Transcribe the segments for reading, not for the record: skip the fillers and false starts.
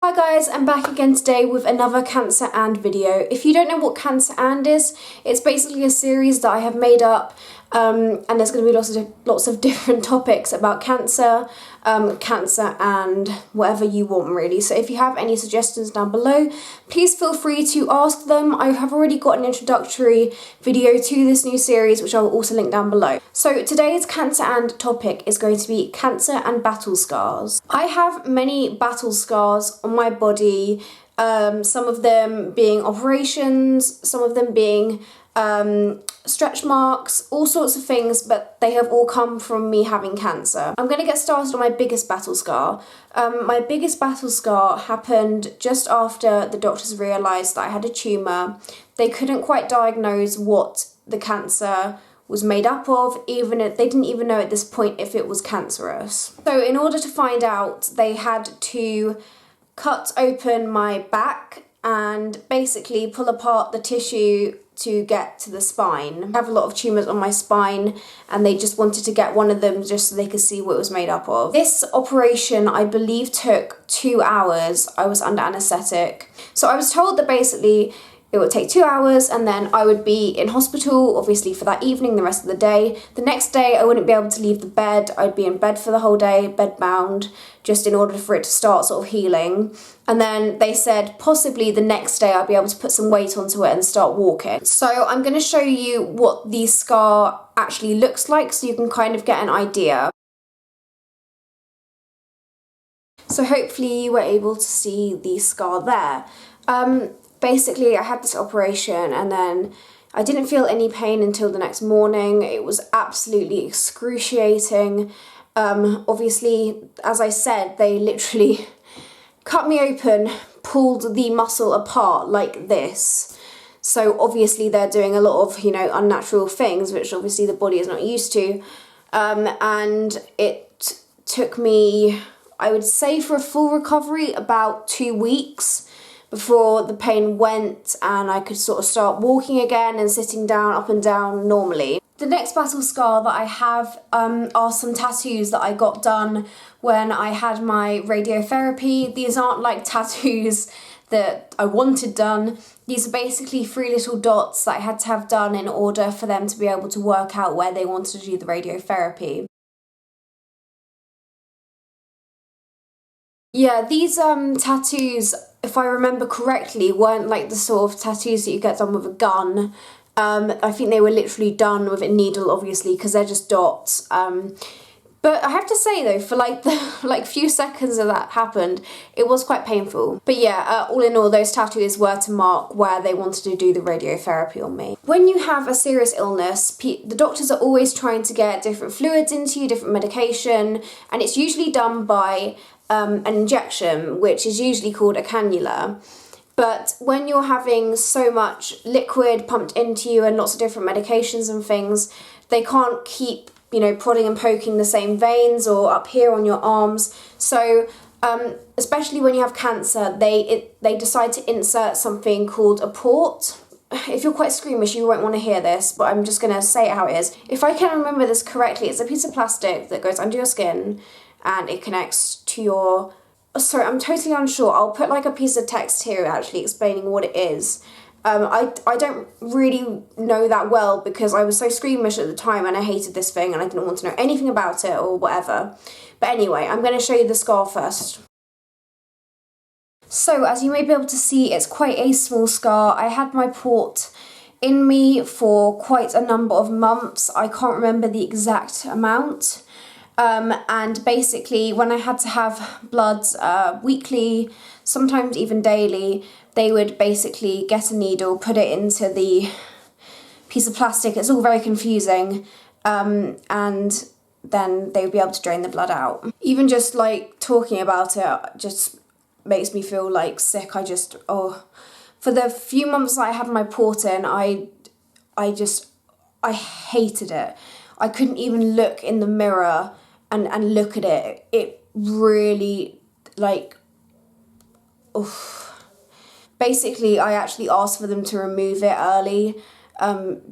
Hi guys, I'm back again today with another Cancer and video. If you don't know what Cancer and is, it's basically a series that I have made up and there's going to be lots of different topics about cancer, cancer and whatever you want really. So if you have any suggestions down below, please feel free to ask them. I have already got an introductory video to this new series which I will also link down below. So today's Cancer and topic is going to be cancer and battle scars. I have many battle scars on my body, some of them being operations, some of them being stretch marks, all sorts of things, but they have all come from me having cancer. I'm going to get started on my biggest battle scar. My biggest battle scar happened just after the doctors realised that I had a tumour. They couldn't quite diagnose what the cancer was made up of, even if they didn't even know at this point if it was cancerous. So in order to find out, they had to cut open my back and basically pull apart the tissue to get to the spine. I have a lot of tumours on my spine and they just wanted to get one of them just so they could see what it was made up of. This operation I believe took 2 hours. I was under anaesthetic. So I was told that basically it would take 2 hours and then I would be in hospital, obviously for that evening, the rest of the day. The next day I wouldn't be able to leave the bed. I'd be in bed for the whole day, bed bound, just in order for it to start sort of healing. And then they said possibly the next day I'd be able to put some weight onto it and start walking. So I'm going to show you what the scar actually looks like so you can kind of get an idea. So hopefully you were able to see the scar there. Basically, I had this operation and then I didn't feel any pain until the next morning. It was absolutely excruciating. Obviously, as I said, they literally cut me open, pulled the muscle apart like this. So obviously they're doing a lot of, unnatural things, which obviously the body is not used to. And it took me, I would say for a full recovery, about 2 weeks before the pain went and I could sort of start walking again and sitting down, up and down normally. The next battle scar that I have are some tattoos that I got done when I had my radiotherapy. These aren't like tattoos that I wanted done. These are basically 3 little dots that I had to have done in order for them to be able to work out where they wanted to do the radiotherapy. Yeah, these tattoos, if I remember correctly, weren't like the sort of tattoos that you get done with a gun. I think they were literally done with a needle, obviously, because they're just dots. But I have to say though, for like the few seconds that happened, it was quite painful. But yeah, all in all, those tattoos were to mark where they wanted to do the radiotherapy on me. When you have a serious illness, the doctors are always trying to get different fluids into you, different medication, and it's usually done by an injection, which is usually called a cannula. But when you're having so much liquid pumped into you and lots of different medications and things, they can't keep, prodding and poking the same veins or up here on your arms. So especially when you have cancer, they decide to insert something called a port. If you're quite squeamish, you won't want to hear this, but I'm just going to say it how it is. If I can remember this correctly, it's a piece of plastic that goes under your skin and it connects to your... Sorry, I'm totally unsure. I'll put like a piece of text here actually explaining what it is. I don't really know that well because I was so squeamish at the time and I hated this thing and I didn't want to know anything about it or whatever. But anyway, I'm going to show you the scar first. So as you may be able to see, it's quite a small scar. I had my port in me for quite a number of months. I can't remember the exact amount. And basically when I had to have bloods weekly, sometimes even daily, they would basically get a needle, put it into the piece of plastic. It's all very confusing. And then they would be able to drain the blood out. Even just like talking about it just makes me feel like sick. For the few months that I had my port in, I hated it. I couldn't even look in the mirror and look at it. It really, basically I actually asked for them to remove it early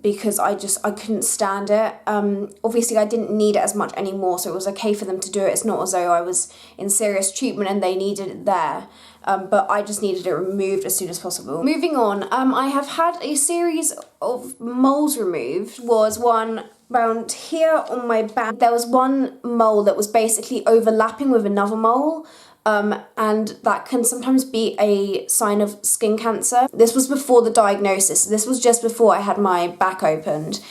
because I couldn't stand it. Obviously I didn't need it as much anymore, so it was okay for them to do it. It's not as though I was in serious treatment and they needed it there. But I just needed it removed as soon as possible. Moving on, I have had a series of moles removed. Was one around here on my back. There was one mole that was basically overlapping with another mole. And that can sometimes be a sign of skin cancer. This was before the diagnosis. This was just before I had my back opened.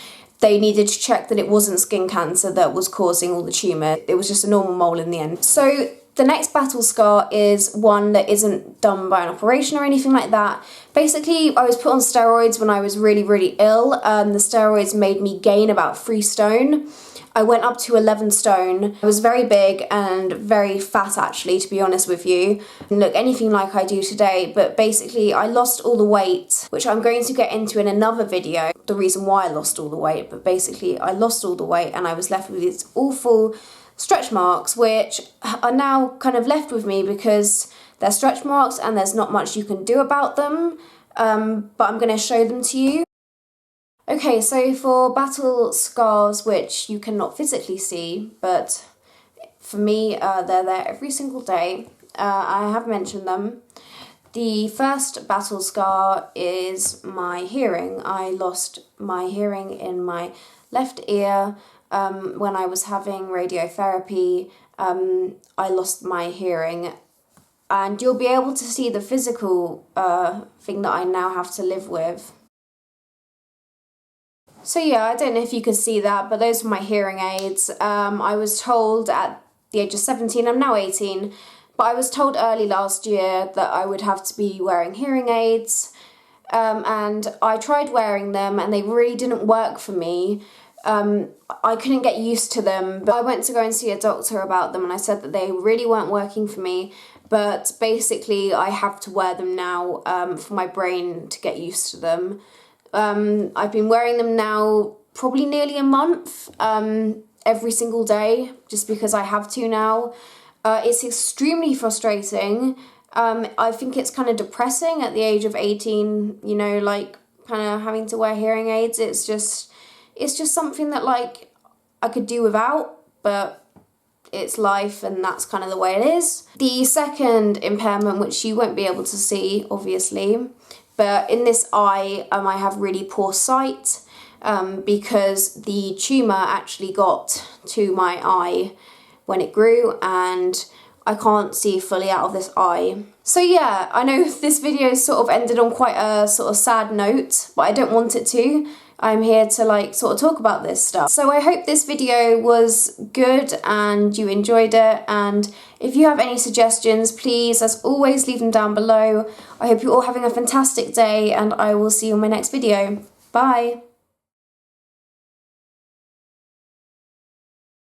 They needed to check that it wasn't skin cancer that was causing all the tumour. It was just a normal mole in the end. So the next battle scar is one that isn't done by an operation or anything like that. Basically, I was put on steroids when I was really, really ill. The steroids made me gain about 3 stone. I went up to 11 stone. I was very big and very fat, actually, to be honest with you. And look anything like I do today, but basically I lost all the weight, which I'm going to get into in another video, the reason why I lost all the weight. But basically I lost all the weight and I was left with these awful stretch marks, which are now kind of left with me because they're stretch marks and there's not much you can do about them. But I'm going to show them to you. Okay, so for battle scars, which you cannot physically see, but for me, they're there every single day. I have mentioned them. The first battle scar is my hearing. I lost my hearing in my left ear when I was having radiotherapy. I lost my hearing, and you'll be able to see the physical thing that I now have to live with. So yeah, I don't know if you could see that, but those were my hearing aids. I was told at the age of 17, I'm now 18, but I was told early last year that I would have to be wearing hearing aids. And I tried wearing them and they really didn't work for me. I couldn't get used to them, but I went to go and see a doctor about them and I said that they really weren't working for me. But basically I have to wear them now for my brain to get used to them. I've been wearing them now probably nearly a month, every single day, just because I have to now. It's extremely frustrating. I think it's kind of depressing at the age of 18, you know, like kind of having to wear hearing aids. It's just something that like I could do without, but it's life and that's kind of the way it is. The second impairment, which you won't be able to see, obviously, but in this eye, I have really poor sight because the tumour actually got to my eye when it grew and I can't see fully out of this eye. So yeah, I know this video sort of ended on quite a sort of sad note, but I don't want it to. I'm here to like sort of talk about this stuff. So I hope this video was good and you enjoyed it, and if you have any suggestions, please, as always, leave them down below. I hope you're all having a fantastic day and I will see you in my next video. Bye!